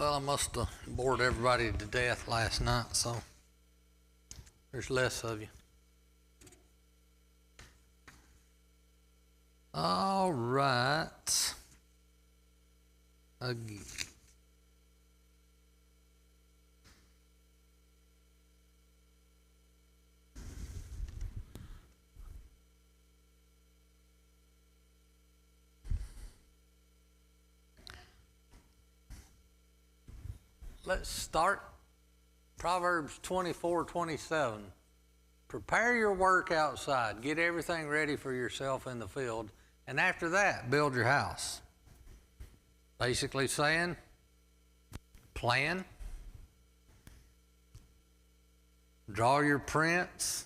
Well, I must have bored everybody to death last night, so there's less of you. All right. Let's start Proverbs 24:27. Prepare your work outside. Get everything ready for yourself in the field. And after that, build your house. Basically saying, plan, draw your prints,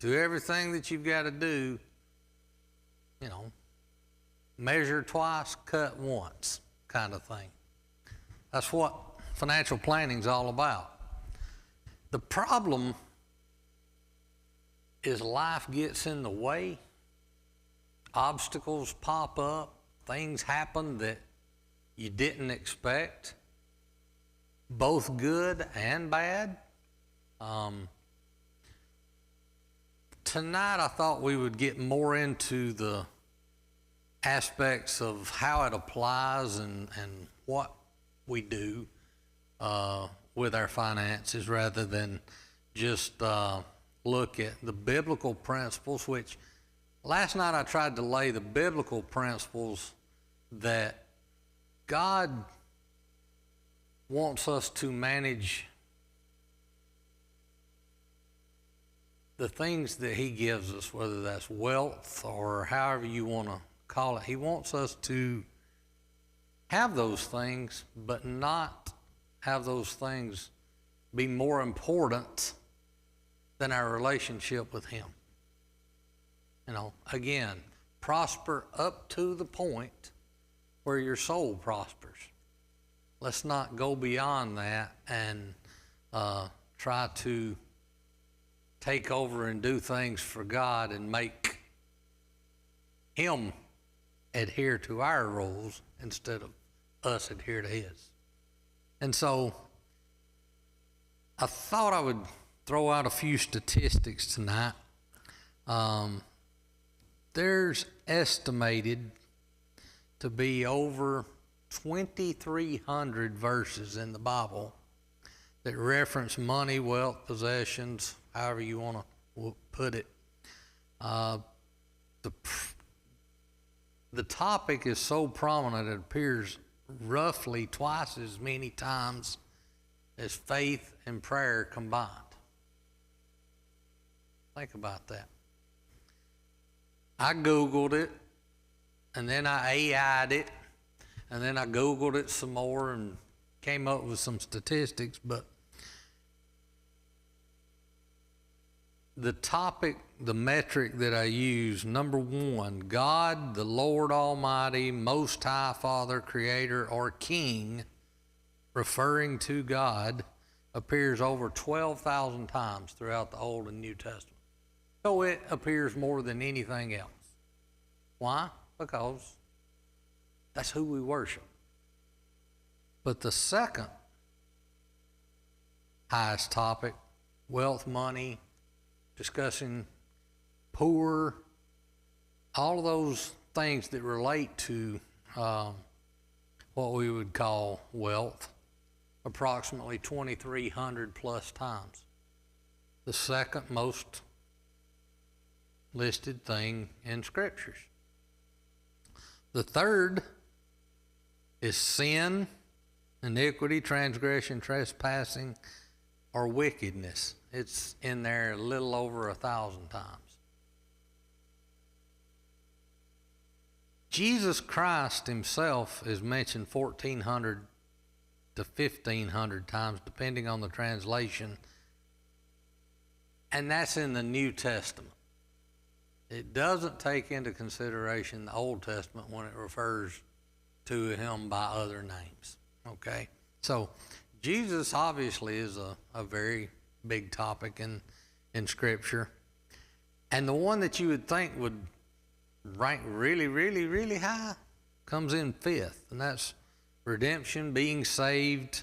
do everything that you've got to do, measure twice, cut once kind of thing. That's what financial planning is all about. The problem is life gets in the way. Obstacles pop up. Things happen that you didn't expect, both good and bad. Tonight I thought we would get more into the aspects of how it applies and what we do with our finances, rather than just look at the biblical principles, which last night I tried to lay the biblical principles that God wants us to manage the things that He gives us, whether that's wealth or however you want to call it. He wants us to have those things, but not have those things be more important than our relationship with Him. Again, prosper up to the point where your soul prospers. Let's not go beyond that and try to take over and do things for God and make Him adhere to our rules instead of us adhere to His. And so I thought I would throw out a few statistics tonight. There's estimated to be over 2,300 verses in the Bible that reference money, wealth, possessions, however you want to put it. The topic is so prominent it appears roughly twice as many times as faith and prayer combined. Think about that. I Googled it, and then I AI'd it, and then I Googled it some more and came up with some statistics, but the topic, the metric that I use, number one, God, the Lord Almighty, Most High Father, Creator, or King, referring to God, appears over 12,000 times throughout the Old and New Testament. So it appears more than anything else. Why? Because that's who we worship. But the second highest topic, wealth, money, discussing poor, all of those things that relate to what we would call wealth, approximately 2,300 plus times. The second most listed thing in Scriptures. The third is sin, iniquity, transgression, trespassing, or wickedness. It's in there a little over 1,000 times. Jesus Christ Himself is mentioned 1,400 to 1,500 times, depending on the translation, and that's in the New Testament. It doesn't take into consideration the Old Testament when it refers to Him by other names, okay? So Jesus obviously is a very big topic in Scripture. And the one that you would think would rank really, really, really high comes in fifth, and that's redemption, being saved,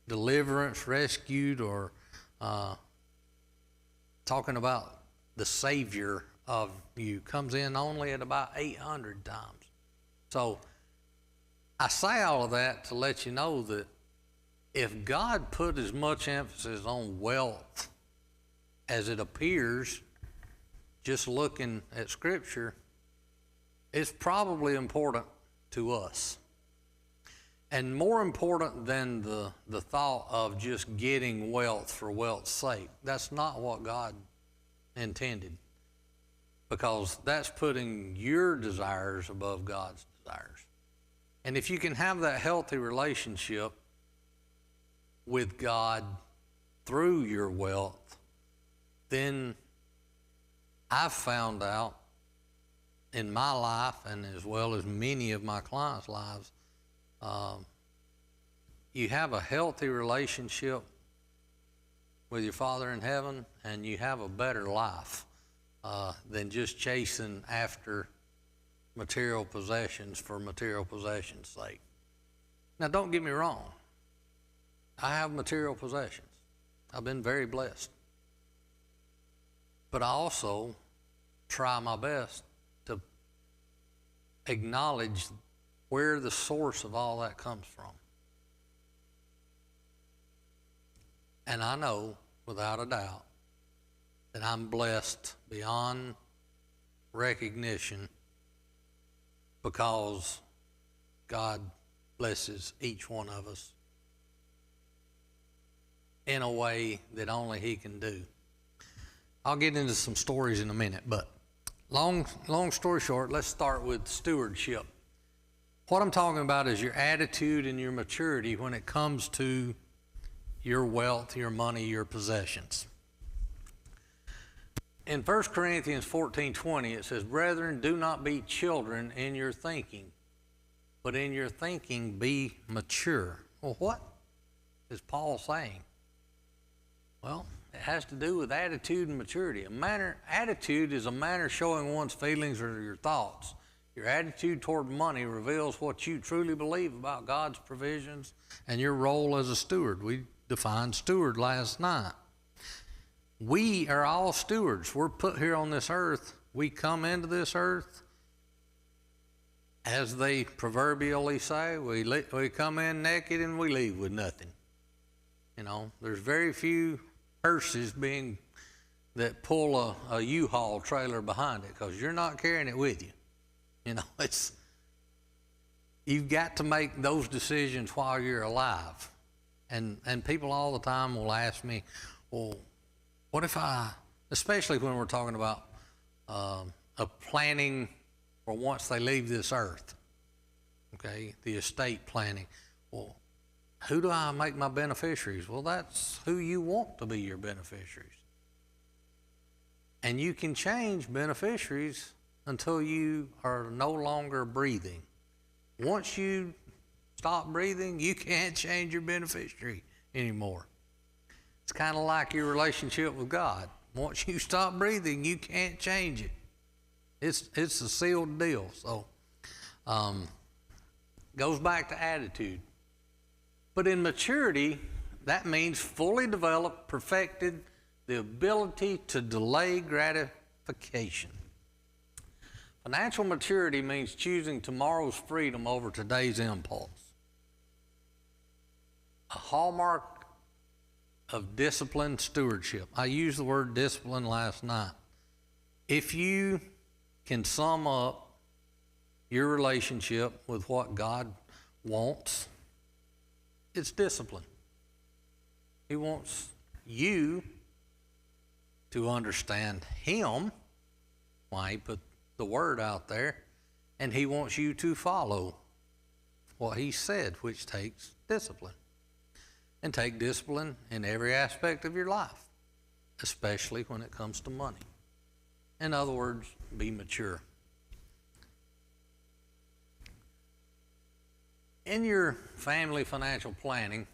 deliverance, rescued, or talking about the Savior of you comes in only at about 800 times. So I say all of that to let you know that if God put as much emphasis on wealth as it appears just looking at Scripture, it's probably important to us. And more important than the thought of just getting wealth for wealth's sake. That's not what God intended, because that's putting your desires above God's desires. And if you can have that healthy relationship with God through your wealth, then I've found out in my life, and as well as many of my clients' lives, you have a healthy relationship with your Father in heaven, and you have a better life than just chasing after material possessions for material possessions' sake. Now, don't get me wrong. I have material possessions. I've been very blessed. But I also try my best to acknowledge where the source of all that comes from. And I know, without a doubt, that I'm blessed beyond recognition because God blesses each one of us in a way that only He can do. I'll get into some stories in a minute, but long story short, let's start with stewardship. What I'm talking about is your attitude and your maturity when it comes to your wealth, your money, your possessions. In 1 Corinthians 14:20, it says, "Brethren, do not be children in your thinking, but in your thinking be mature." Well, what is Paul saying? Well, it has to do with attitude and maturity. Attitude is a manner showing one's feelings or your thoughts. Your attitude toward money reveals what you truly believe about God's provisions and your role as a steward. We defined steward last night. We are all stewards. We're put here on this earth. We come into this earth, as they proverbially say, we come in naked and we leave with nothing. You know, there's very few hearses that pull a U-Haul trailer behind it, because you're not carrying it with you. You know, you've got to make those decisions while you're alive. And people all the time will ask me, well, what if especially when we're talking about a planning for once they leave this earth, okay, the estate planning. Well, who do I make my beneficiaries? Well, that's who you want to be your beneficiaries. And you can change beneficiaries until you are no longer breathing. Once you stop breathing, you can't change your beneficiary anymore. It's kind of like your relationship with God. Once you stop breathing, you can't change it. It's a sealed deal. So, goes back to attitude. But in maturity, that means fully developed, perfected, the ability to delay gratification. Financial maturity means choosing tomorrow's freedom over today's impulse. A hallmark of disciplined stewardship. I used the word discipline last night. If you can sum up your relationship with what God wants, it's discipline. He wants you to understand Him, why He put the word out there, and He wants you to follow what He said, which takes discipline. And take discipline in every aspect of your life, especially when it comes to money. In other words, be mature. In your family financial planning,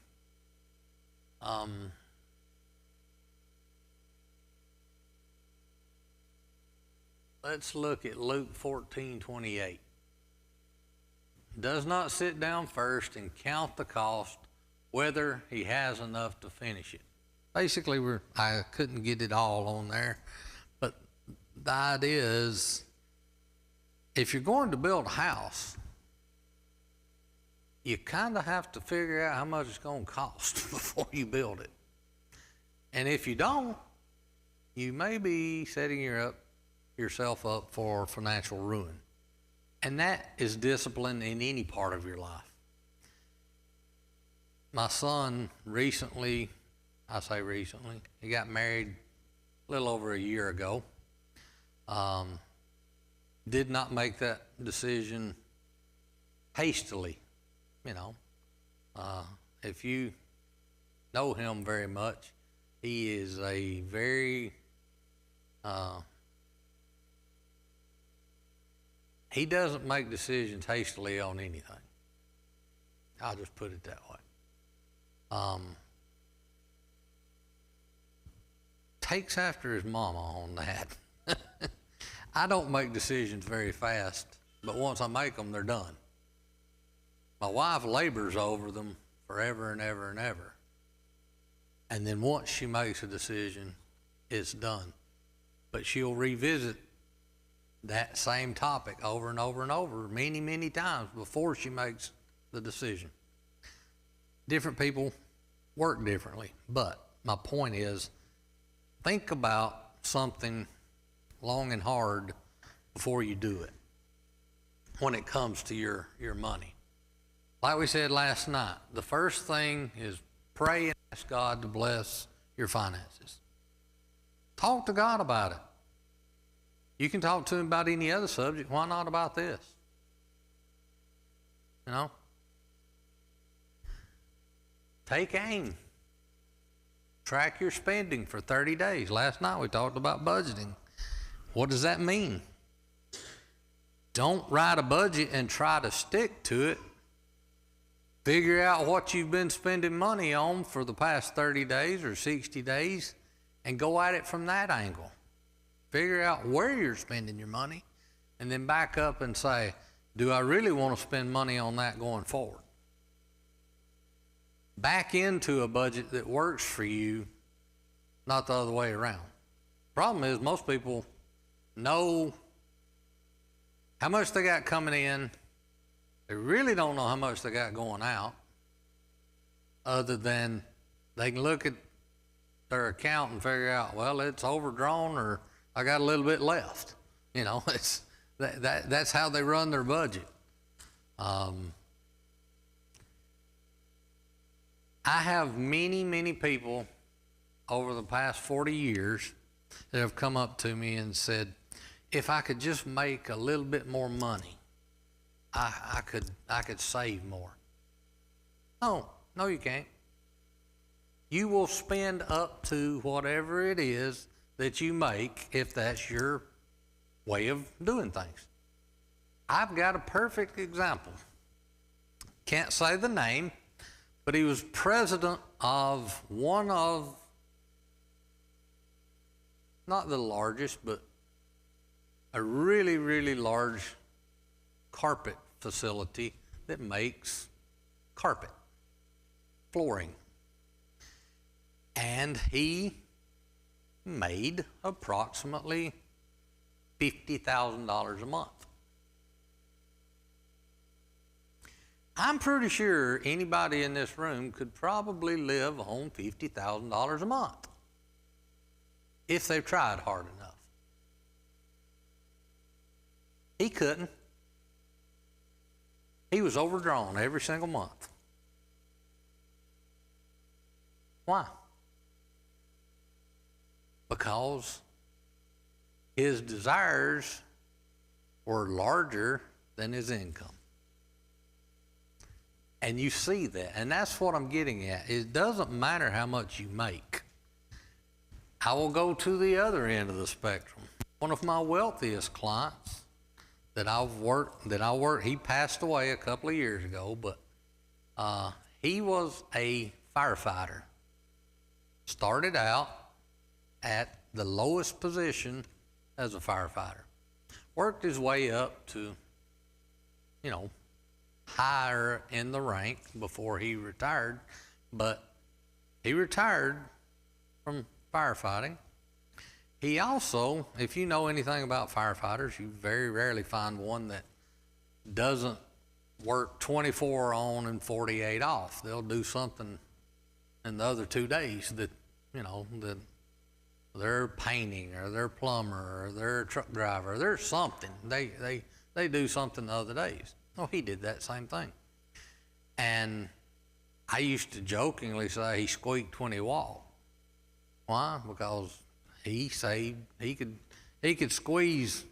let's look at Luke 14:28. does not sit down first and count the cost, whether he has enough to finish it. Basically, I couldn't get it all on there, but the idea is, if you're going to build a house, you kind of have to figure out how much it's going to cost before you build it. And if you don't, you may be setting yourself up for financial ruin. And that is discipline in any part of your life. My son recently, I say recently, he got married a little over a year ago. Did not make that decision hastily, you know. If you know him very much, he is a very, he doesn't make decisions hastily on anything. I'll just put it that way. Takes after his mama on that. I don't make decisions very fast, but once I make them, they're done. My wife labors over them forever and ever and ever. And then once she makes a decision, it's done. But she'll revisit that same topic over and over and over many, many times before she makes the decision. Different people work differently, but my point is, think about something long and hard before you do it when it comes to your money. Like we said last night, the first thing is pray and ask God to bless your finances. Talk to God about it. You can talk to him about any other subject. Why not about this? You know? Take aim. Track your spending for 30 days. Last night we talked about budgeting. What does that mean? Don't write a budget and try to stick to it. Figure out what you've been spending money on for the past 30 days or 60 days and go at it from that angle. Figure out where you're spending your money and then back up and say, do I really want to spend money on that going forward? Back into a budget that works for you, not the other way around. Problem is, most people know how much they got coming in. They really don't know how much they got going out, other than they can look at their account and figure out, well, it's overdrawn or I got a little bit left. You know, it's that's how they run their budget. I have many, many people over the past 40 years that have come up to me and said, if I could just make a little bit more money, I could save more. No, you can't. You will spend up to whatever it is that you make if that's your way of doing things. I've got a perfect example. Can't say the name, but he was president of one of, not the largest, but a really, really large carpet facility that makes carpet, flooring. And he made approximately $50,000 a month. I'm pretty sure anybody in this room could probably live on $50,000 a month if they've tried hard enough. He couldn't. He was overdrawn every single month. Why? Because his desires were larger than his income. And you see that, and that's what I'm getting at. It doesn't matter how much you make. I will go to the other end of the spectrum. One of my wealthiest clients that I worked, he passed away a couple of years ago, but he was a firefighter. Started out at the lowest position as a firefighter. Worked his way up to, higher in the rank before he retired, but he retired from firefighting. He also, if you know anything about firefighters, you very rarely find one that doesn't work 24 on and 48 off. They'll do something in the other 2 days that, that they're painting or they're plumber or they're a truck driver. There's something. They do something the other days. Oh, he did that same thing. And I used to jokingly say he squeaked when he walked. Why? Because he could squeeze,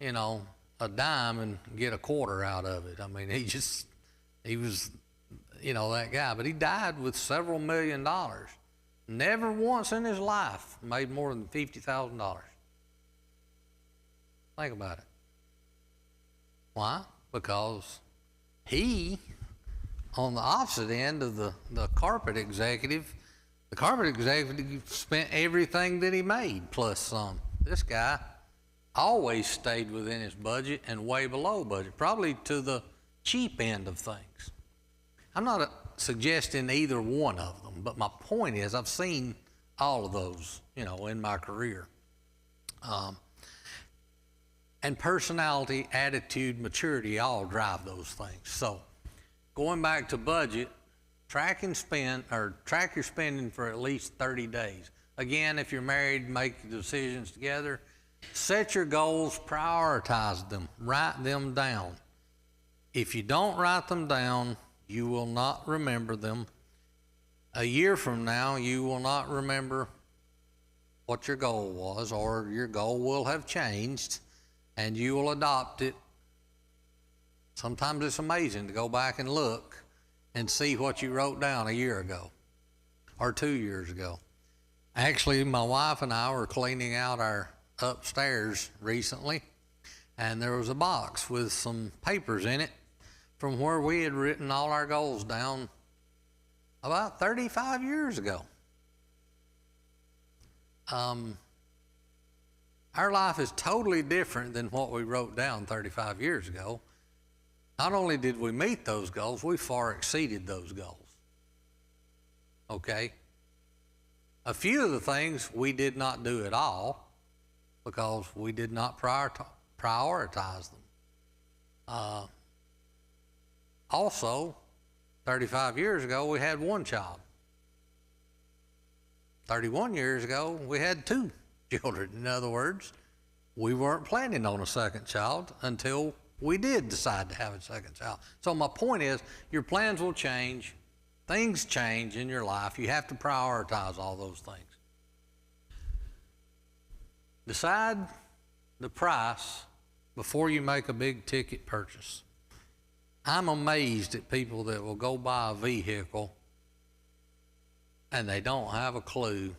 a dime and get a quarter out of it. I mean, he was, that guy. But he died with several $1 million. Never once in his life made more than $50,000. Think about it. Why? Because he, on the opposite end of the carpet executive spent everything that he made plus some. This guy always stayed within his budget and way below budget, probably to the cheap end of things. I'm not suggesting either one of them, but my point is I've seen all of those, in my career. And personality, attitude, maturity all drive those things. So going back to budget, track your spending for at least 30 days. Again, if you're married, make decisions together. Set your goals, prioritize them, write them down. If you don't write them down, you will not remember them. A year from now, you will not remember what your goal was, or your goal will have changed and you will adopt it. Sometimes it's amazing to go back and look and see what you wrote down a year ago or 2 years ago. Actually, my wife and I were cleaning out our upstairs recently, and there was a box with some papers in it from where we had written all our goals down about 35 years ago. Our life is totally different than what we wrote down 35 years ago. Not only did we meet those goals, we far exceeded those goals. Okay? A few of the things we did not do at all because we did not prioritize them. Also, 35 years ago, we had one child. 31 years ago, we had 2 children. In other words, we weren't planning on a second child until we did decide to have a second child. So my point is, your plans will change. Things change in your life. You have to prioritize all those things. Decide the price before you make a big ticket purchase. I'm amazed at people that will go buy a vehicle and they don't have a clue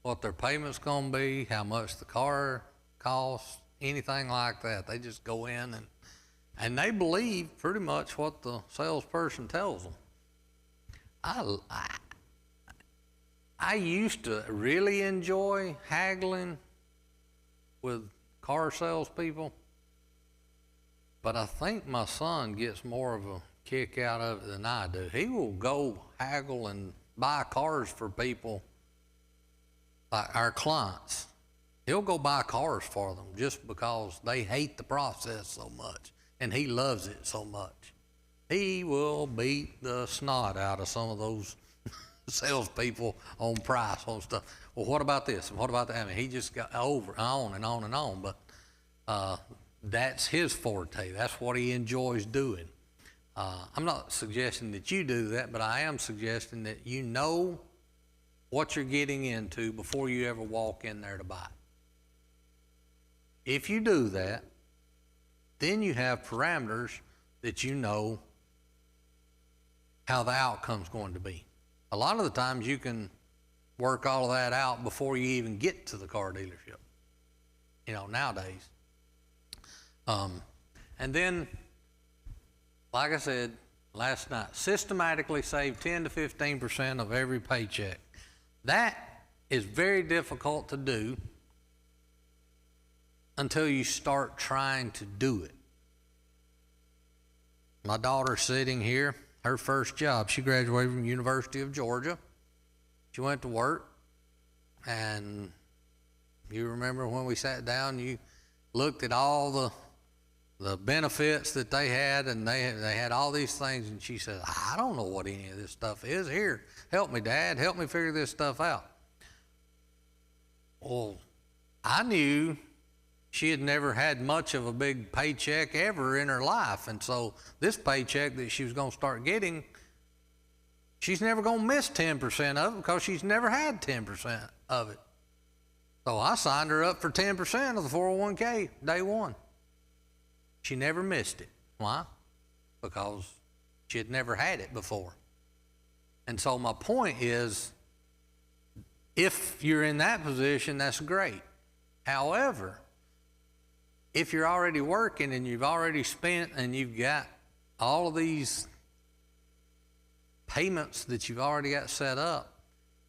what their payment's going to be, how much the car costs, anything like that. They just go in and they believe pretty much what the salesperson tells them. I used to really enjoy haggling with car salespeople, but I think my son gets more of a kick out of it than I do. He will go haggle and buy cars for people like our clients. He'll go buy cars for them just because they hate the process so much and he loves it so much. He will beat the snot out of some of those salespeople on price, on stuff. Well, what about this? And what about that? I mean, he just got on and on and on, but that's his forte. That's what he enjoys doing. I'm not suggesting that you do that, but I am suggesting that you know what you're getting into before you ever walk in there to buy. If you do that, then you have parameters that you know how the outcome's going to be. A lot of the times you can work all of that out before you even get to the car dealership, nowadays. And then, like I said last night, systematically save 10 to 15% of every paycheck. That is very difficult to do until you start trying to do it. my daughter sitting here, her first job, she graduated from University of Georgia. She went to work, and you remember when we sat down, you looked at all the benefits that they had, and they had all these things, and she said, I don't know what any of this stuff is. Here, help me, Dad. Help me figure this stuff out. Well, I knew she had never had much of a big paycheck ever in her life, and so this paycheck that she was going to start getting, she's never going to miss 10% of it because she's never had 10% of it. So I signed her up for 10% of the 401k day one. She never missed it. Why? Because she had never had it before. And so my point is, if you're in that position, that's great. However, if you're already working and you've already spent and you've got all of these payments that you've already got set up,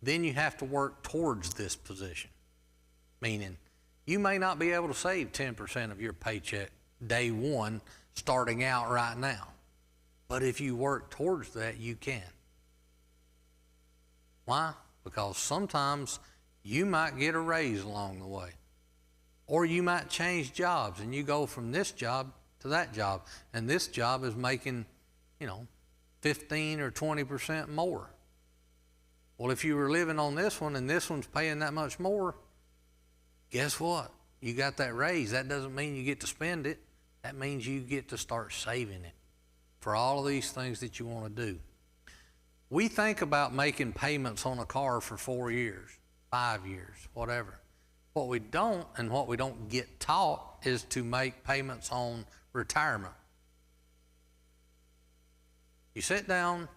then you have to work towards this position. Meaning, you may not be able to save 10% of your paycheck day one starting out right now. But if you work towards that, you can. Why? Because sometimes you might get a raise along the way. Or you might change jobs and you go from this job to that job. And this job is making, 15 or 20% more. Well, if you were living on this one and this one's paying that much more, guess what? You got that raise. That doesn't mean you get to spend it. That means you get to start saving it for all of these things that you want to do. We think about making payments on a car for 4 years, 5 years, whatever. What we don't, and what we don't get taught, is to make payments on retirement. You sit down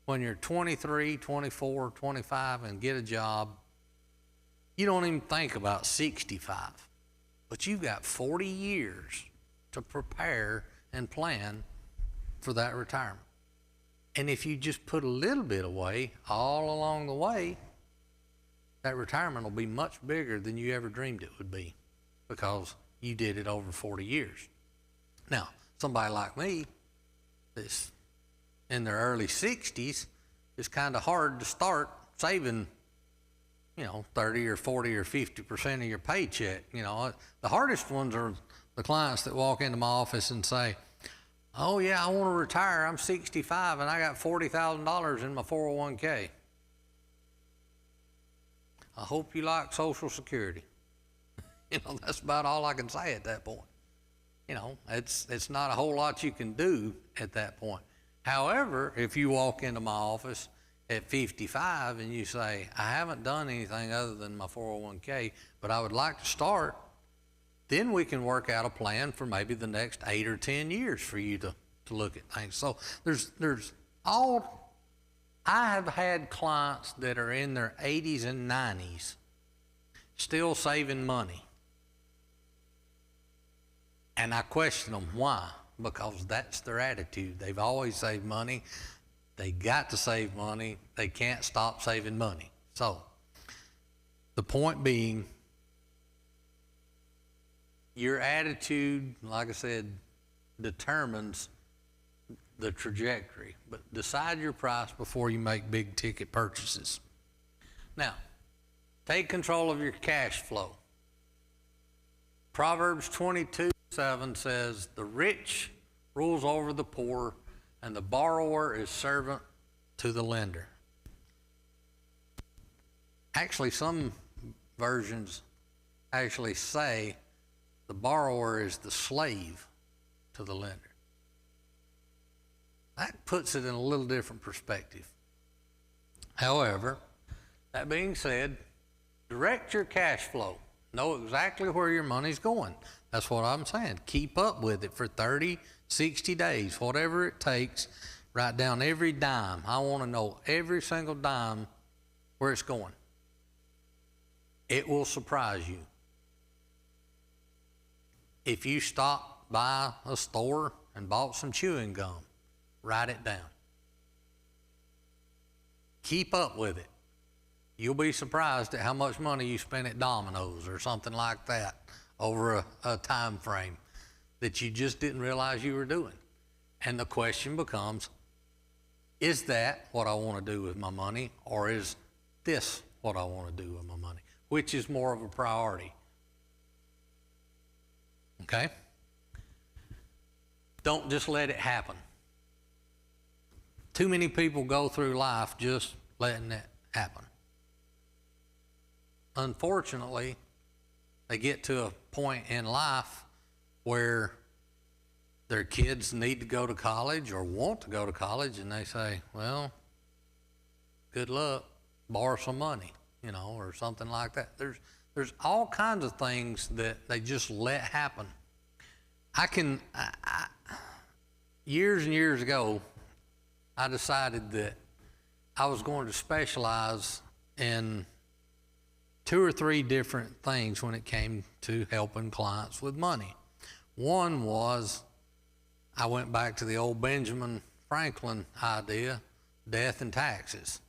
when you're 23, 24, 25 and get a job, you don't even think about 65. But you've got 40 years to prepare and plan for that retirement. And if you just put a little bit away all along the way, that retirement will be much bigger than you ever dreamed it would be, because you did it over 40 years. Now, somebody like me that's in their early 60s, it's kind of hard to start saving 30 or 40 or 50% of your paycheck. The hardest ones are the clients that walk into my office and say, oh yeah, I want to retire. I'm 65 and I got $40,000 in my 401k. I hope you like Social Security. That's about all I can say at that point. It's not a whole lot you can do at that point. However, if you walk into my office at 55 and you say, I haven't done anything other than my 401k, but I would like to start, then we can work out a plan for maybe the next 8 or 10 years for you to look at things. So I have had clients that are in their 80s and 90s still saving money. And I question them, why? Because that's their attitude. They've always saved money. They got to save money. They can't stop saving money. So the point being, your attitude, like I said, determines the trajectory. But decide your price before you make big ticket purchases. Now, take control of your cash flow. Proverbs 22:7 says, the rich rules over the poor, and the borrower is servant to the lender. Actually, some versions actually say the borrower is the slave to the lender. That puts it in a little different perspective. However, that being said, direct your cash flow. Know exactly where your money's going. That's what I'm saying. Keep up with it for 30, 60 days, whatever it takes. Write down every dime. I want to know every single dime where it's going. It will surprise you. If you stop by a store and bought some chewing gum, write it down. Keep up with it. You'll be surprised at how much money you spent at Domino's or something like that over a time frame that you just didn't realize you were doing. And the question becomes, is that what I want to do with my money, or is this what I want to do with my money? Which is more of a priority? Okay? Don't just let it happen. Too many people go through life just letting it happen. Unfortunately, they get to a point in life where their kids need to go to college or want to go to college, and they say, well, good luck, borrow some money, or something like that. There's all kinds of things that they just let happen. Years and years ago, I decided that I was going to specialize in 2 or 3 different things when it came to helping clients with money. One was, I went back to the old Benjamin Franklin idea, death and taxes.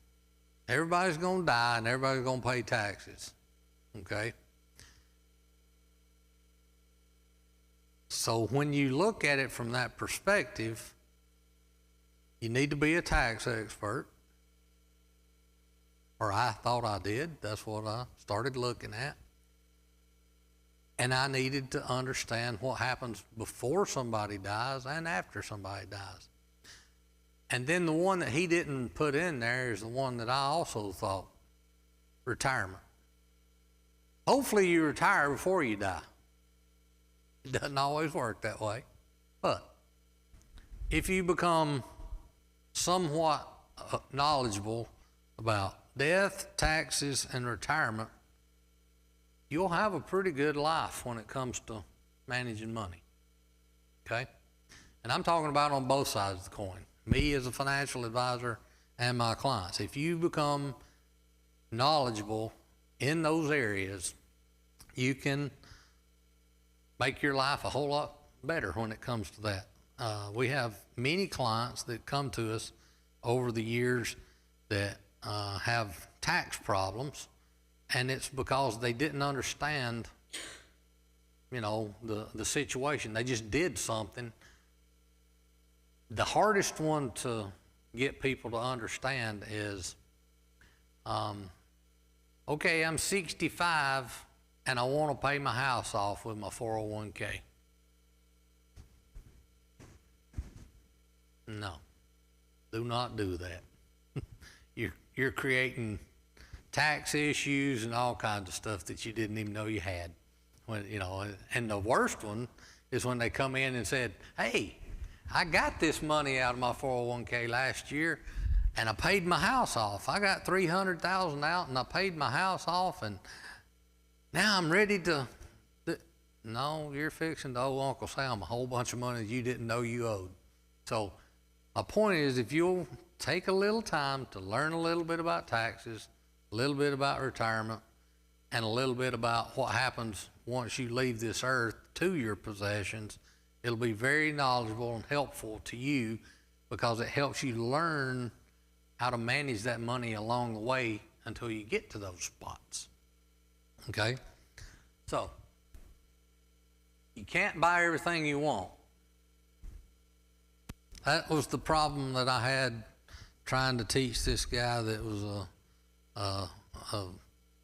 Everybody's going to die and everybody's going to pay taxes, okay? So when you look at it from that perspective, you need to be a tax expert, or I thought I did. That's what I started looking at. And I needed to understand what happens before somebody dies and after somebody dies. And then the one that he didn't put in there is the one that I also thought, retirement. Hopefully you retire before you die. It doesn't always work that way. But if you become somewhat knowledgeable about death, taxes, and retirement, you'll have a pretty good life when it comes to managing money, okay? And I'm talking about on both sides of the coin, me as a financial advisor and my clients. If you become knowledgeable in those areas, you can make your life a whole lot better when it comes to that. We have many clients that come to us over the years that have tax problems, and it's because they didn't understand, the situation. They just did something. The hardest one to get people to understand is, okay, I'm 65 and I want to pay my house off with my 401k. No, do not do that. You're creating tax issues and all kinds of stuff that you didn't even know you had. And the worst one is when they come in and said, hey, I got this money out of my 401k last year and I paid my house off. I got $300,000 out and I paid my house off, and now I'm ready to. No, you're fixing to owe Uncle Sam a whole bunch of money that you didn't know you owed. So my point is, if you'll take a little time to learn a little bit about taxes, a little bit about retirement, and a little bit about what happens once you leave this earth to your possessions, it'll be very knowledgeable and helpful to you, because it helps you learn how to manage that money along the way until you get to those spots. Okay? So, you can't buy everything you want. That was the problem that I had trying to teach this guy that was a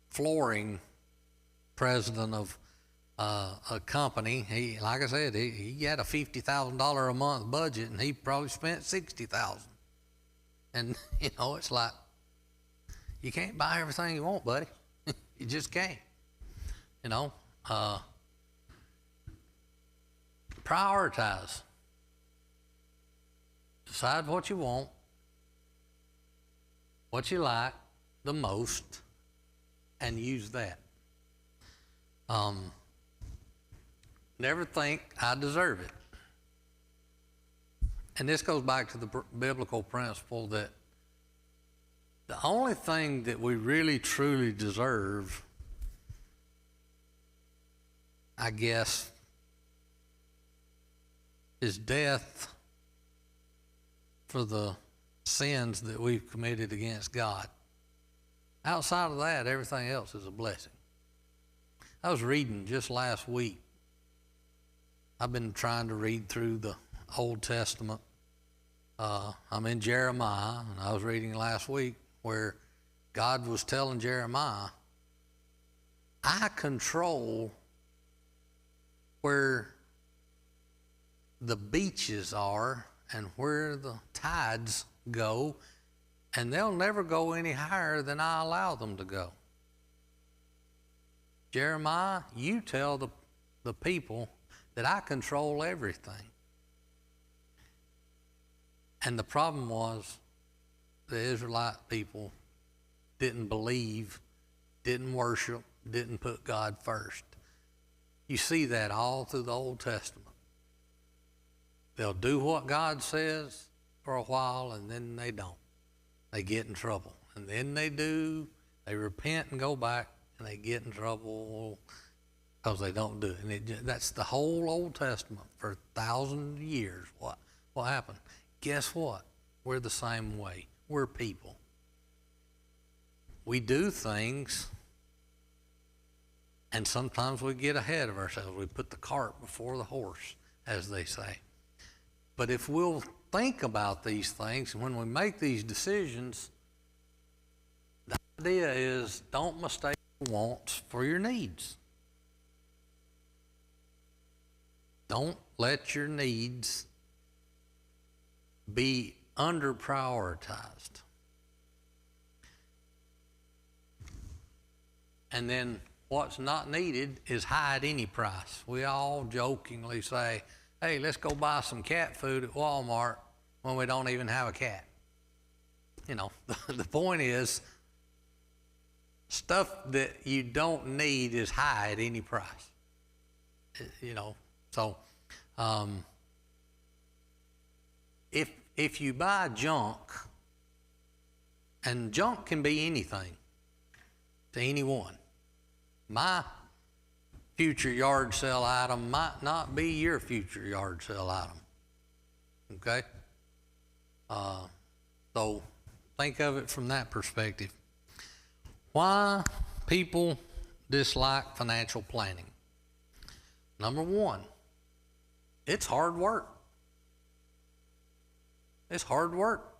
flooring president of a company. He, like I said, he had a $50,000 a month budget, and he probably spent $60,000. And it's like, you can't buy everything you want, buddy. You just can't. Prioritize. Decide what you want, what you like the most, and use that. Never think I deserve it. And this goes back to the biblical principle that the only thing that we really truly deserve, I guess, is death for the sins that we've committed against God. Outside of that, everything else is a blessing. I was reading just last week. I've been trying to read through the Old Testament I'm in Jeremiah, and I was reading last week where God was telling Jeremiah, I control where the beaches are and where the tides go, and they'll never go any higher than I allow them to go. Jeremiah, you tell the people that I control everything. And the problem was the Israelite people didn't believe, didn't worship, didn't put God first. You see that all through the Old Testament. They'll do what God says for a while, and then they don't. They get in trouble. And then they do, they repent and go back, and they get in trouble because they don't do it. And that's the whole Old Testament for 1,000 years. What happened? Guess what? We're the same way. We're people. We do things, and sometimes we get ahead of ourselves. We put the cart before the horse, as they say. But if we'll think about these things, and when we make these decisions, the idea is don't mistake your wants for your needs. Don't let your needs be under-prioritized. And then what's not needed is high at any price. We all jokingly say, hey, let's go buy some cat food at Walmart when we don't even have a cat. You know, the point is, stuff that you don't need is high at any price. You know, so if you buy junk, and junk can be anything to anyone. My future yard sale item might not be your future yard sale item. Okay? So think of it from that perspective. Why people dislike financial planning? Number one, it's hard work. It's hard work.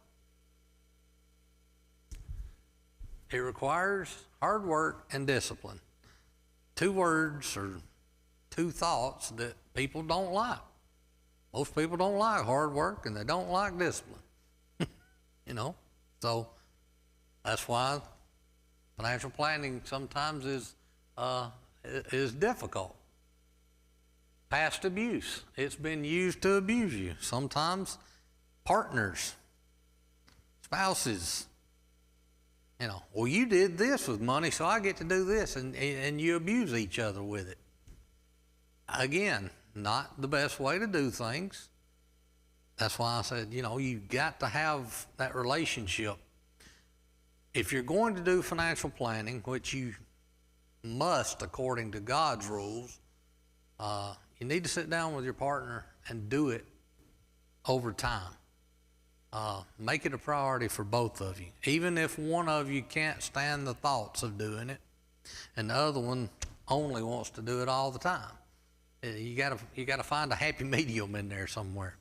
It requires hard work and discipline. Two words or two thoughts that people don't like. Most people don't like hard work, and they don't like discipline. You know, so that's why financial planning sometimes is difficult. Past abuse. It's been used to abuse you. Sometimes partners, spouses. You know, well, you did this with money, so I get to do this, and you abuse each other with it. Again, not the best way to do things. That's why I said, you know, you've got to have that relationship. If you're going to do financial planning, which you must according to God's rules, you need to sit down with your partner and do it over time. Make it a priority for both of you. Even if one of you can't stand the thoughts of doing it, and the other one only wants to do it all the time. You gotta find a happy medium in there somewhere.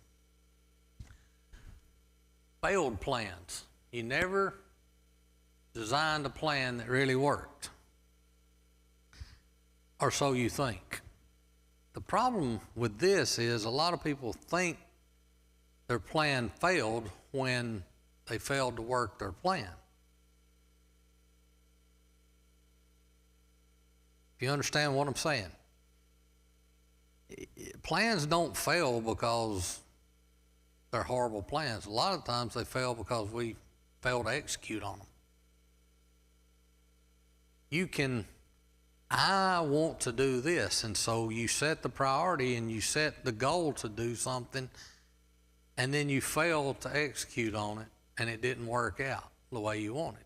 Failed plans. You never designed a plan that really worked. Or so you think. The problem with this is a lot of people think their plan failed when they failed to work their plan. If you understand what I'm saying. Plans don't fail because they're horrible plans. A lot of times they fail because we fail to execute on them. I want to do this, and so you set the priority and you set the goal to do something, and then you fail to execute on it, and it didn't work out the way you wanted.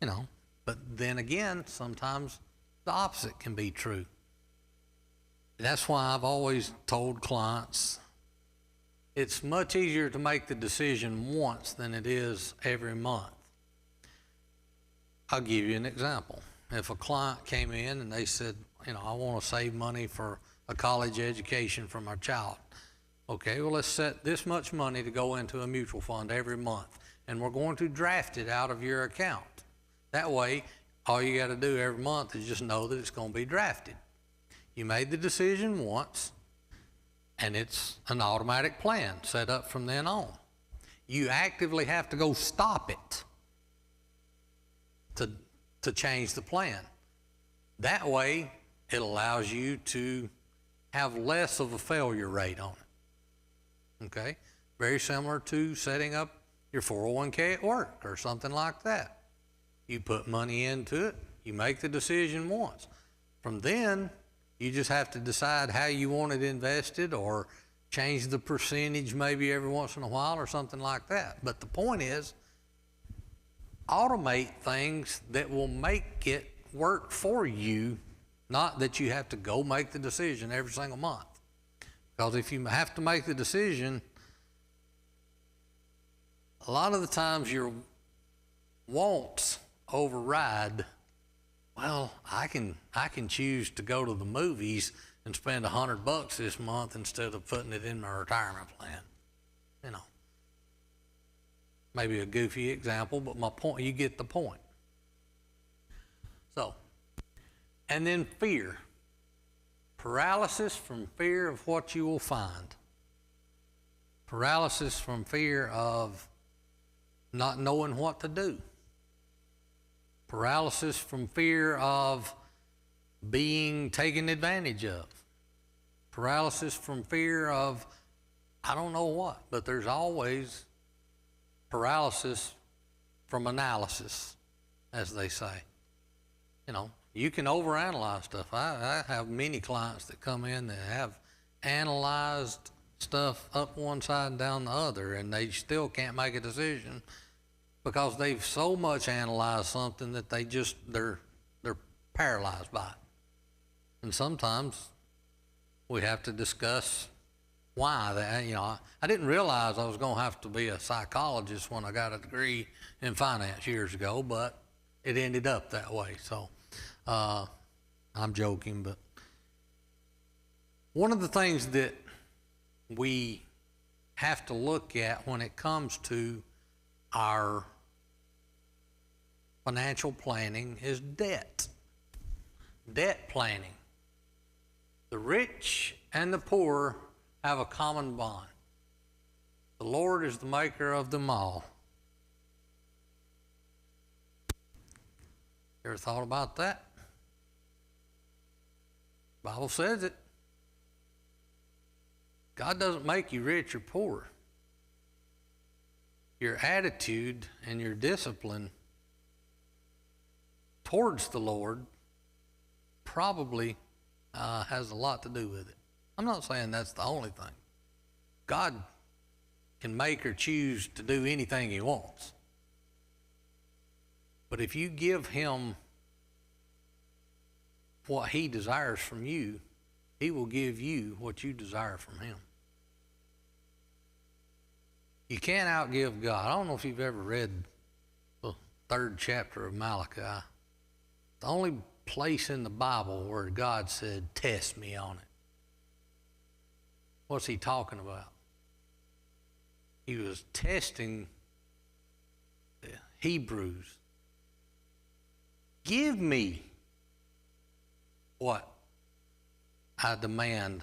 You know, but then again, sometimes the opposite can be true. That's why I've always told clients, it's much easier to make the decision once than it is every month. I'll give you an example. If a client came in and they said, you know, I want to save money for a college education for my child, Okay, well, let's set this much money to go into a mutual fund every month, and we're going to draft it out of your account. That way, all you got to do every month is just know that it's going to be drafted. You made the decision once, and it's an automatic plan set up from then on. You actively have to go stop it to change the plan. That way, it allows you to have less of a failure rate on it. Okay? Very similar to setting up your 401k at work or something like that. You put money into it, you make the decision once. From then, you just have to decide how you want it invested or change the percentage maybe every once in a while or something like that. But the point is, automate things that will make it work for you, not that you have to go make the decision every single month. Because if you have to make the decision, a lot of the times your wants override, well, I can choose to go to the movies and spend $100 this month instead of putting it in my retirement plan. You know, maybe a goofy example, but my point, you get the point. So, and then fear. Paralysis from fear of what you will find. Paralysis from fear of not knowing what to do. Paralysis from fear of being taken advantage of. Paralysis from fear of, I don't know what, but there's always paralysis from analysis, as they say. You know, you can overanalyze stuff. I have many clients that come in that have analyzed stuff up one side and down the other, and they still can't make a decision because they've so much analyzed something that they're paralyzed by it. And sometimes we have to discuss why that. You know, I didn't realize I was going to have to be a psychologist when I got a degree in finance years ago, but it ended up that way. So I'm joking, but one of the things that we have to look at when it comes to our financial planning is debt. Debt planning. The rich and the poor have a common bond. The Lord is the maker of them all. Ever thought about that? The Bible says it. God doesn't make you rich or poor. Your attitude and your discipline towards the Lord probably has a lot to do with it. I'm not saying that's the only thing. God can make or choose to do anything he wants. But if you give him what he desires from you, he will give you what you desire from him. You can't outgive God. I don't know if you've ever read the 3rd chapter of Malachi. The only place in the Bible where God said, test me on it. What's he talking about? He was testing the Hebrews. Give me what I demand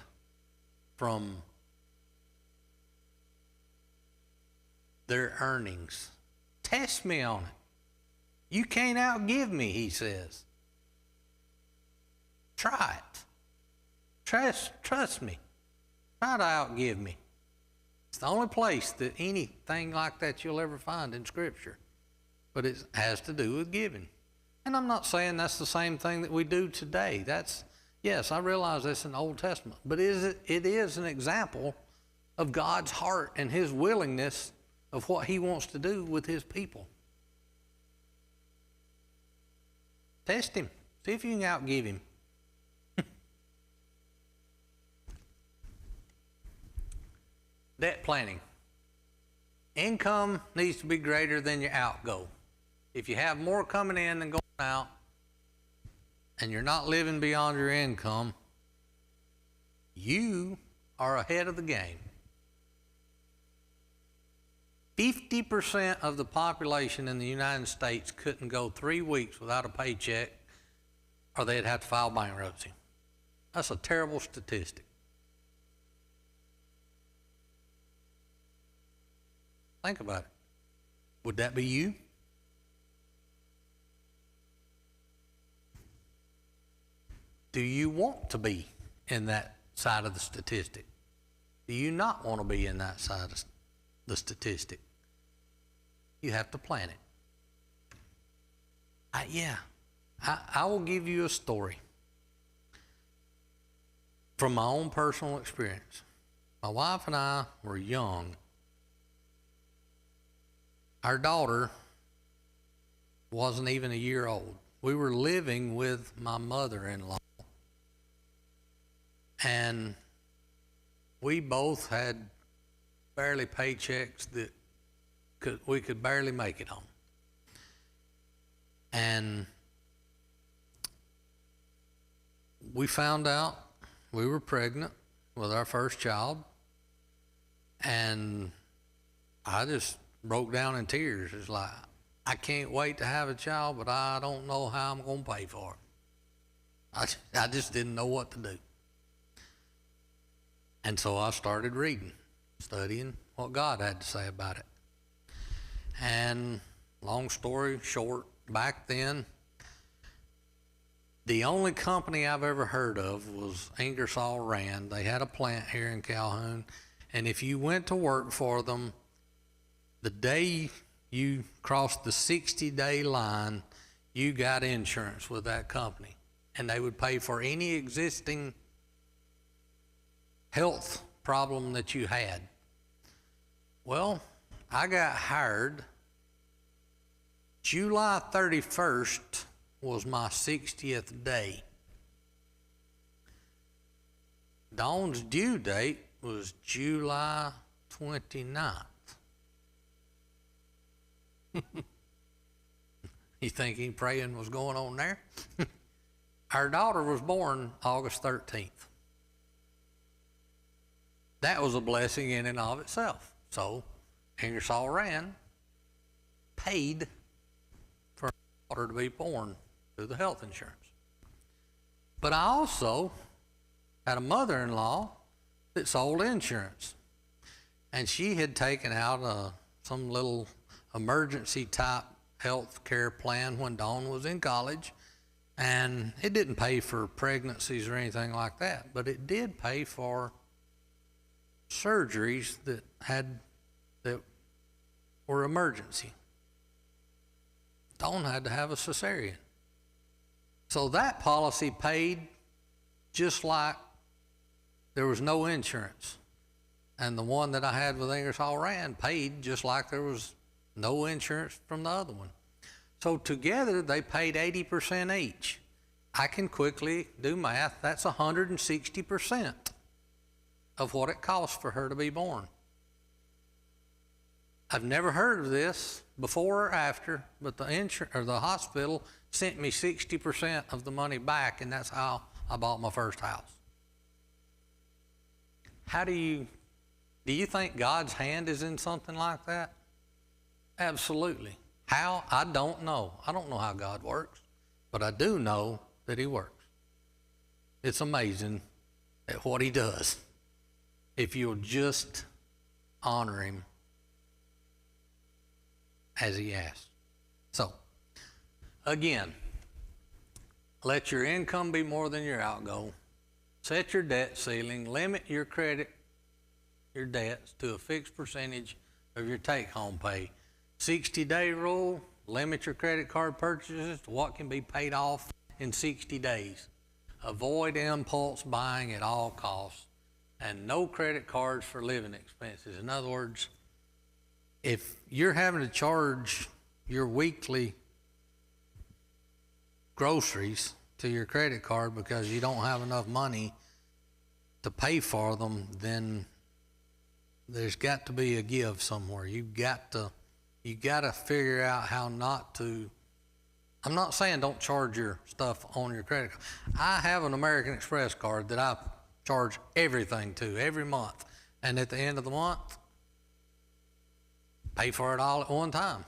from their earnings. Test me on it. You can't outgive me, he says. Try it. Trust me. Try to outgive me. It's the only place that anything like that you'll ever find in Scripture. But it has to do with giving. And I'm not saying that's the same thing that we do today. Yes, I realize that's in the Old Testament. But it is an example of God's heart and his willingness of what he wants to do with his people. Test him. See if you can outgive him. Debt planning. Income needs to be greater than your outgo. If you have more coming in than going out, and you're not living beyond your income, you are ahead of the game. 50% of the population in the United States couldn't go 3 weeks without a paycheck, or they'd have to file bankruptcy. That's a terrible statistic. Think about it. Would that be you? Do you want to be in that side of the statistic? Do you not want to be in that side of the statistic? You have to plan it. I will give you a story from my own personal experience. My wife and I were young. Our daughter wasn't even a year old. We were living with my mother-in-law. And we both had barely paychecks that we could barely make it on. And we found out we were pregnant with our first child, and I just broke down in tears. It's like, I can't wait to have a child, but I don't know how I'm going to pay for it. I just didn't know what to do. And so I started reading, studying what God had to say about it. And long story short, back then, the only company I've ever heard of was Ingersoll Rand. They had a plant here in Calhoun, and if you went to work for them, the day you crossed the 60-day line, you got insurance with that company, and they would pay for any existing health problem that you had. Well, I got hired. July 31st was my 60th day. Dawn's due date was July 29th. You think any praying was going on there? Our daughter was born August 13th. That was a blessing in and of itself. So Ingersoll Rand paid for our daughter to be born through the health insurance. But I also had a mother-in-law that sold insurance. And she had taken out some little emergency type health care plan when Dawn was in college. And it didn't pay for pregnancies or anything like that, but it did pay for surgeries that were emergency. Dawn had to have a cesarean. So that policy paid just like there was no insurance. And the one that I had with Ingersoll Rand paid just like there was no insurance from the other one. So together they paid 80% each. I can quickly do math. That's 160% of what it cost for her to be born. I've never heard of this before or after, but the hospital sent me 60% of the money back, and that's how I bought my first house. Do you think God's hand is in something like that? Absolutely. How? I don't know. I don't know how God works, but I do know that He works. It's amazing at what He does if you'll just honor Him as He asks. So, again, let your income be more than your outgo. Set your debt ceiling. Limit your debts to a fixed percentage of your take-home pay. 60-day rule. Limit your credit card purchases to what can be paid off in 60 days. Avoid impulse buying at all costs. And no credit cards for living expenses. In other words, if you're having to charge your weekly groceries to your credit card because you don't have enough money to pay for them, then there's got to be a give somewhere. You got to figure out how not to. I'm not saying don't charge your stuff on your credit card. I have an American Express card that I charge everything to every month, and at the end of the month, pay for it all at one time.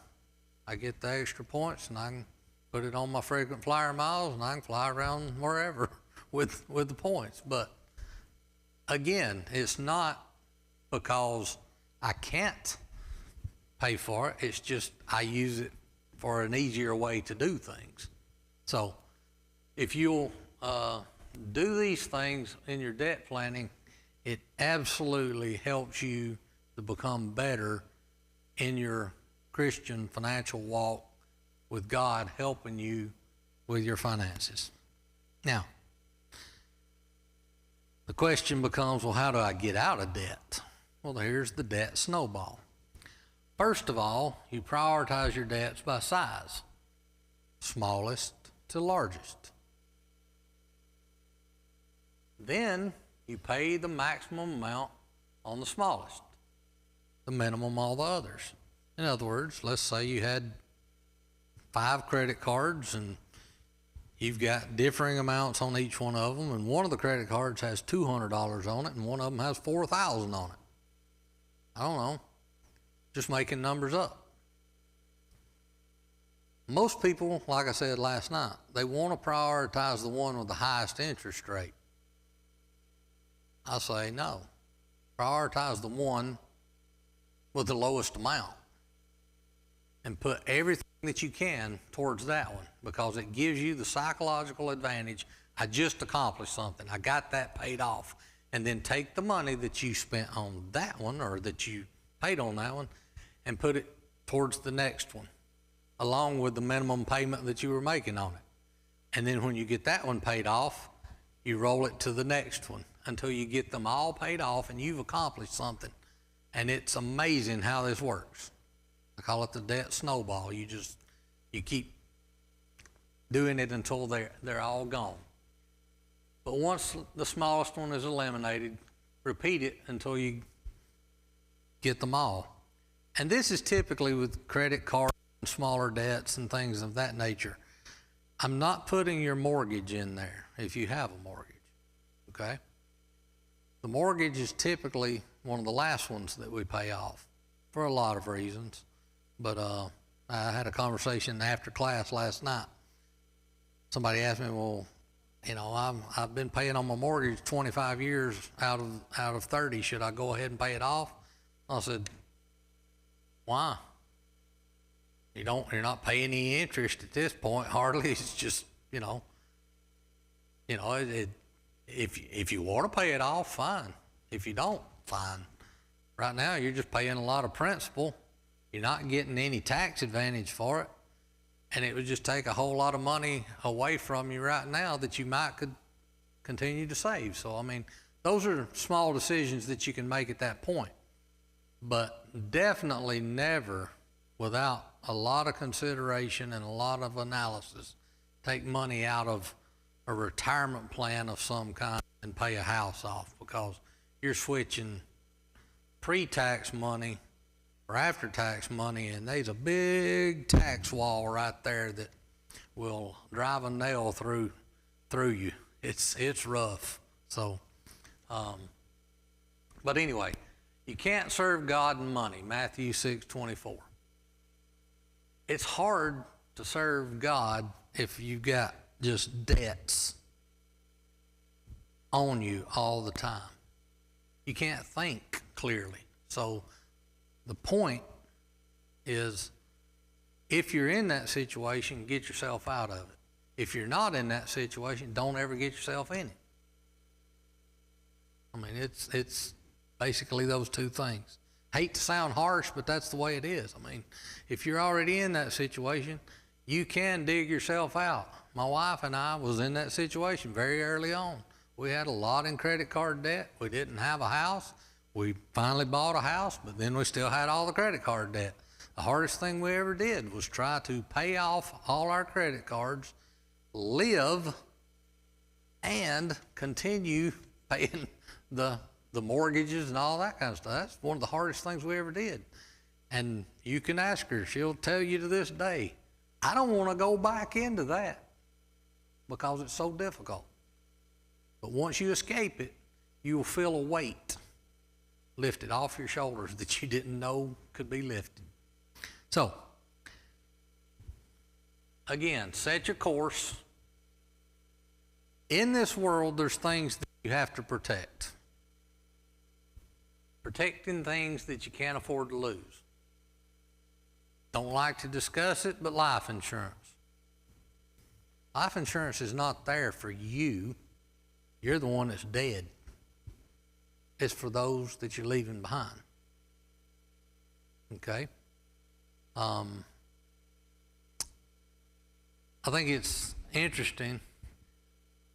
I get the extra points, and I can put it on my frequent flyer miles, and I can fly around wherever with the points. But again, it's not because I can't pay for it. It's just I use it for an easier way to do things. So if you'll do these things in your debt planning, it absolutely helps you to become better in your Christian financial walk with God, helping you with your finances. Now, the question becomes, well, how do I get out of debt? Well, here's the debt snowball. First of all, you prioritize your debts by size, smallest to largest. Then you pay the maximum amount on the smallest, the minimum all the others. In other words, let's say you had 5 credit cards and you've got differing amounts on each one of them, and one of the credit cards has $200 on it and one of them has $4,000 on it. I don't know, just making numbers up. Most people, like I said last night, they want to prioritize the one with the highest interest rate. I say no, prioritize the one with the lowest amount and put everything that you can towards that one, because it gives you the psychological advantage. I just accomplished something. I got that paid off. And then take the money that you spent on that one, or that you paid on that one, and put it towards the next one, along with the minimum payment that you were making on it. And then when you get that one paid off, you roll it to the next one until you get them all paid off and you've accomplished something. And it's amazing how this works. I call it the debt snowball. You keep doing it until they're all gone. But once the smallest one is eliminated, repeat it until you get them all. And this is typically with credit cards and smaller debts and things of that nature. I'm not putting your mortgage in there if you have a mortgage, okay? The mortgage is typically one of the last ones that we pay off for a lot of reasons. But I had a conversation after class last night. Somebody asked me, well, you know, I've been paying on my mortgage 25 years out of 30. Should I go ahead and pay it off? I said, why? You're not paying any interest at this point, hardly. It's just, if you want to pay it off, fine. If you don't, fine. Right now, you're just paying a lot of principal. You're not getting any tax advantage for it. And it would just take a whole lot of money away from you right now that you could continue to save. So, I mean, those are small decisions that you can make at that point. But definitely never, without a lot of consideration and a lot of analysis, take money out of a retirement plan of some kind and pay a house off, because you're switching pre-tax money or after-tax money, and there's a big tax wall right there that will drive a nail through you. It's rough. So, but anyway, you can't serve God and money, Matthew 6:24. It's hard to serve God if you've got just debts on you all the time. You can't think clearly. So the point is, if you're in that situation, get yourself out of it. If you're not in that situation, don't ever get yourself in it. I mean, it's basically those two things. Hate to sound harsh, but that's the way it is. I mean, if you're already in that situation, you can dig yourself out. My wife and I was in that situation very early on. We had a lot in credit card debt. We didn't have a house. We finally bought a house, but then we still had all the credit card debt. The hardest thing we ever did was try to pay off all our credit cards, live, and continue paying the mortgages and all that kind of stuff. That's one of the hardest things we ever did. And you can ask her, she'll tell you to this day, I don't want to go back into that because it's so difficult. But once you escape it, you will feel a weight lifted off your shoulders that you didn't know could be lifted. So, again, set your course. In this world, there's things that you have to protect. Protecting things that you can't afford to lose. Don't like to discuss it, but life insurance. Life insurance is not there for you. You're the one that's dead. It's for those that you're leaving behind. Okay? I think it's interesting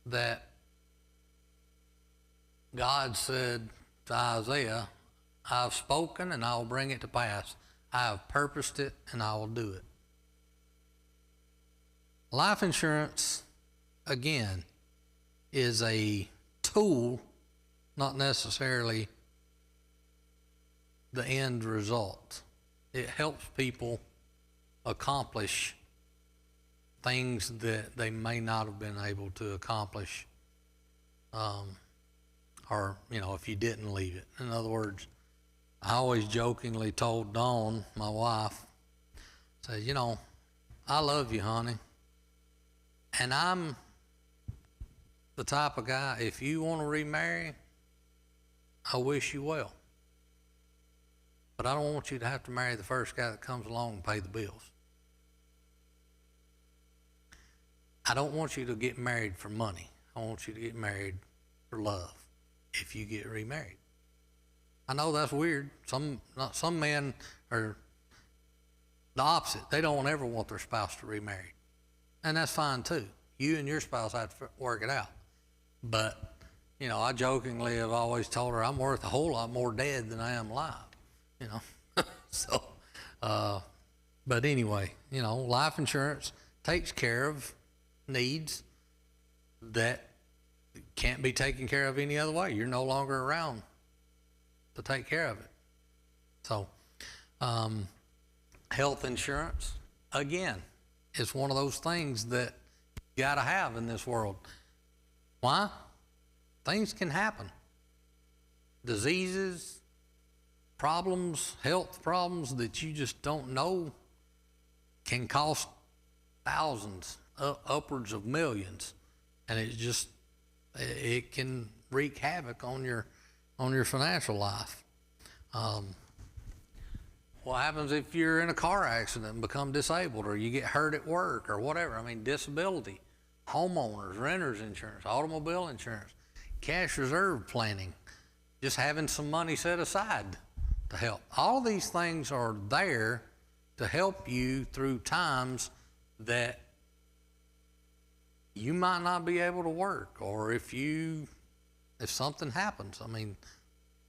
that God said to Isaiah, I have spoken and I will bring it to pass. I have purposed it and I will do it. Life insurance, again, is a tool, not necessarily the end result. It helps people accomplish things that they may not have been able to accomplish, or, if you didn't leave it. In other words, I always jokingly told Dawn, my wife, say, I love you, honey. And I'm the type of guy, if you want to remarry, I wish you well. But I don't want you to have to marry the first guy that comes along and pay the bills. I don't want you to get married for money. I want you to get married for love if you get remarried. I know that's weird. Some men are the opposite. They don't ever want their spouse to remarry. And that's fine too. You and your spouse have to work it out. But, I jokingly have always told her I'm worth a whole lot more dead than I am alive, So, but anyway, life insurance takes care of needs that can't be taken care of any other way. You're no longer around to take care of it. So, health insurance, again, is one of those things that you got to have in this world. Why? Things can happen. Diseases, problems, health problems that you just don't know can cost thousands, upwards of millions. And it can wreak havoc on your financial life. What happens if you're in a car accident and become disabled, or you get hurt at work, or whatever? Disability, homeowners, renters insurance, automobile insurance, cash reserve planning, just having some money set aside to help. All these things are there to help you through times that you might not be able to work, or if something happens.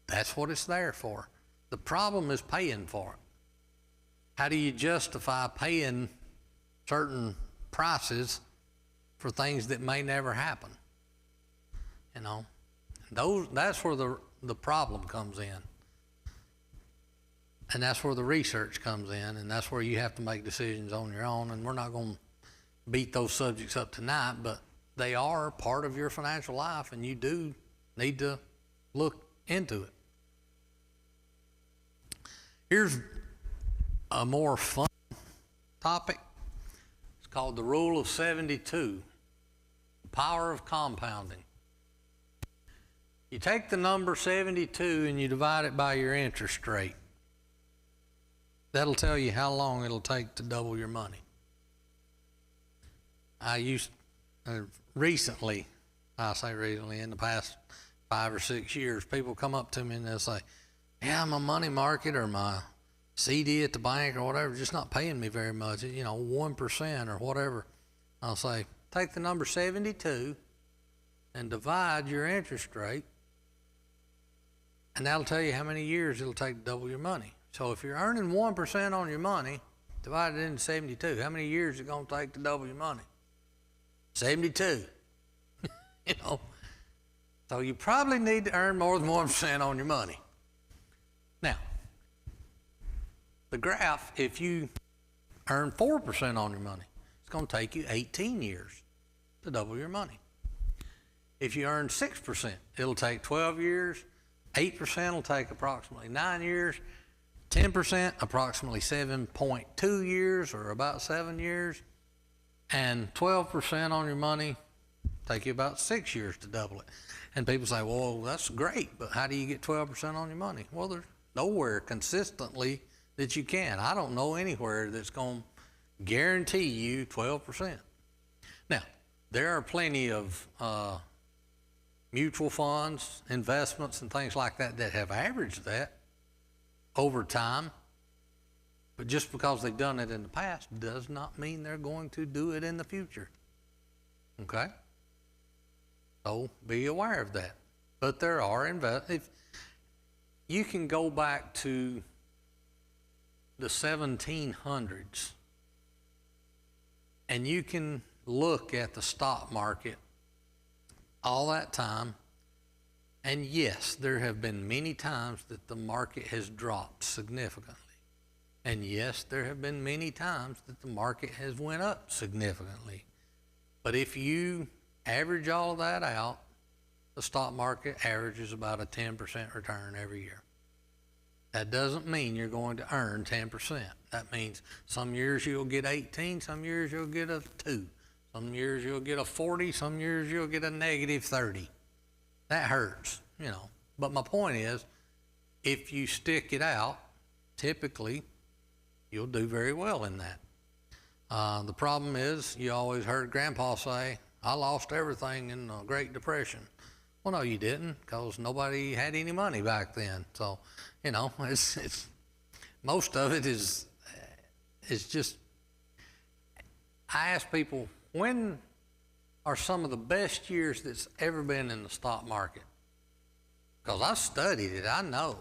That's what it's there for. The problem is paying for it. How do you justify paying certain prices for things that may never happen? That's where the problem comes in. And that's where the research comes in, and that's where you have to make decisions on your own. And we're not going to beat those subjects up tonight, but they are part of your financial life, and you do need to look into it. Here's a more fun topic. It's called the Rule of 72, the power of compounding. You take the number 72 and you divide it by your interest rate. That'll tell you how long it'll take to double your money. Recently, in the past 5 or 6 years, people come up to me and they'll say, yeah, my money market or my CD at the bank or whatever, just not paying me very much, 1% or whatever. I'll say, take the number 72 and divide your interest rate, and that'll tell you how many years it'll take to double your money. So if you're earning 1% on your money, divide it into 72, how many years is it going to take to double your money? 72. So you probably need to earn more than 1% on your money. Now, the graph, if you earn 4% on your money, it's going to take you 18 years to double your money. If you earn 6%, it'll take 12 years. 8% will take approximately 9 years. 10%, approximately 7.2 years, or about 7 years. And 12% on your money, take you about 6 years to double it. And people say, well, that's great, but how do you get 12% on your money? Well, there's nowhere consistently that you can. I don't know anywhere that's going to guarantee you 12%. Now, there are plenty of mutual funds, investments, and things like that that have averaged that over time. But just because they've done it in the past does not mean they're going to do it in the future. Okay? So be aware of that. But there are if you can go back to the 1700s and you can look at the stock market all that time, and yes, there have been many times that the market has dropped significantly. And yes, there have been many times that the market has went up significantly. But if you average all of that out, the stock market averages about a 10% return every year. That doesn't mean you're going to earn 10%. That means some years you'll get 18, some years you'll get a 2. Some years you'll get a 40, some years you'll get a negative 30. That hurts, you know. But my point is, if you stick it out, typically you'll do very well in that. The problem is, you always heard Grandpa say, I lost everything in the Great Depression. Well, no, you didn't, because nobody had any money back then. So, you know, it's most of it is just, I ask people, when are some of the best years that's ever been in the stock market? Because I studied it, I know.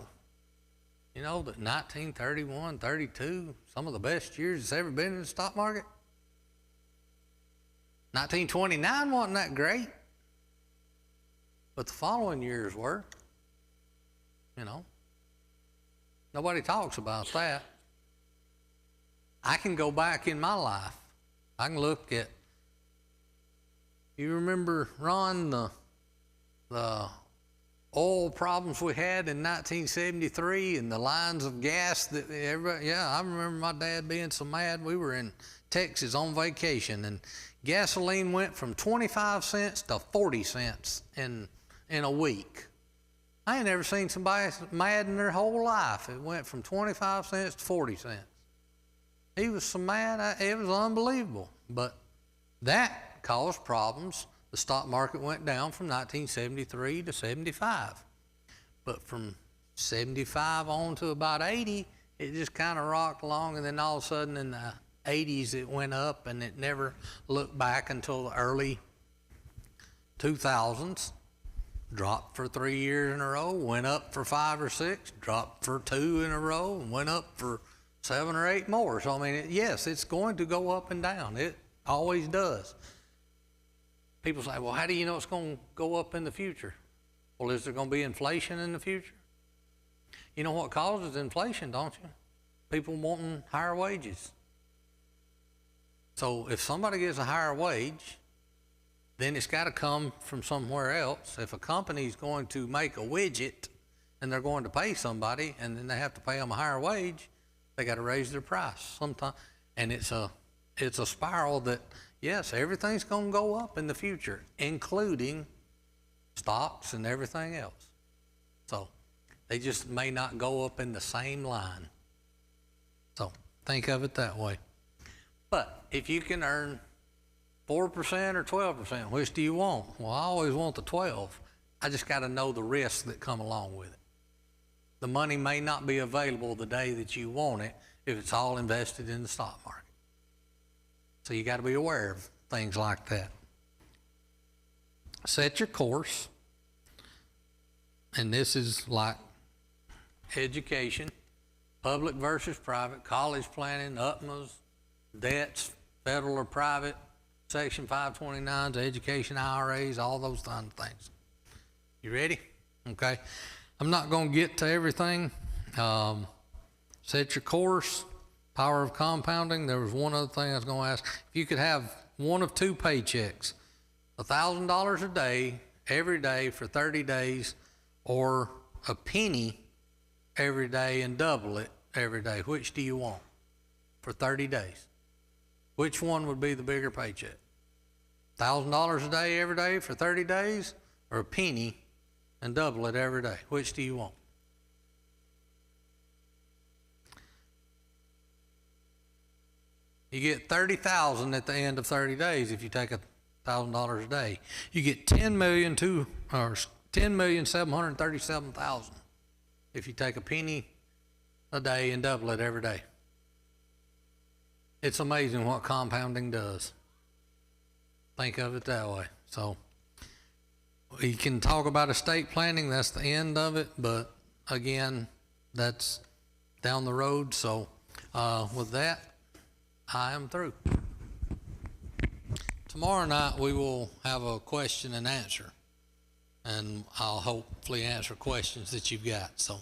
You know that 1931, 32, some of the best years that's ever been in the stock market? 1929 wasn't that great, but the following years were. You know, nobody talks about that. I can go back in my life. I can look at, you remember, Ron, the oil problems we had in 1973 and the lines of gas that everybody, yeah, I remember my dad being so mad. We were in Texas on vacation and gasoline went from 25 cents to 40 cents in a week. I ain't never seen somebody mad in their whole life. It went from 25 cents to 40 cents. He was so mad, it was unbelievable. But that caused problems. The stock market went down from 1973 to 75. But from 75 on to about 80, it just kind of rocked along, and then all of a sudden in the 80s it went up, and it never looked back until the early 2000s. Dropped for 3 years in a row, went up for 5 or 6, dropped for 2 in a row, and went up for 7 or 8 more. So, I mean, yes, it's going to go up and down. It always does. People say, well, how do you know it's going to go up in the future? Well, is there going to be inflation in the future? You know what causes inflation, don't you? People wanting higher wages. So if somebody gets a higher wage, then it's got to come from somewhere else. If a company's going to make a widget and they're going to pay somebody and then they have to pay them a higher wage, they got to raise their price sometime. And it's a spiral that, yes, everything's going to go up in the future, including stocks and everything else. So they just may not go up in the same line. So think of it that way. But if you can earn 4% or 12%, which do you want? Well, I always want the 12. I just got to know the risks that come along with it. The money may not be available the day that you want it if it's all invested in the stock market. So you got to be aware of things like that. Set your course. And this is like education, public versus private, college planning, UPMAs, debts, federal or private, Section 529s, education IRAs, all those kind of things. You ready? Okay. I'm not going to get to everything. Set your course, power of compounding. There was one other thing I was going to ask. If you could have one of 2 paychecks, $1,000 a day, every day for 30 days, or a penny every day and double it, every day. Which do you want for 30 days? Which one would be the bigger paycheck? $1,000 a day every day for 30 days, or a penny and double it every day? Which do you want? You get $30,000 at the end of 30 days if you take $1,000 a day. You get $10,737,000 if you take a penny a day and double it every day. It's amazing what compounding does. Think of it that way. So we can talk about estate planning. That's the end of it. But again, that's down the road. So with that, I am through. Tomorrow night we will have a question and answer. And I'll hopefully answer questions that you've got. So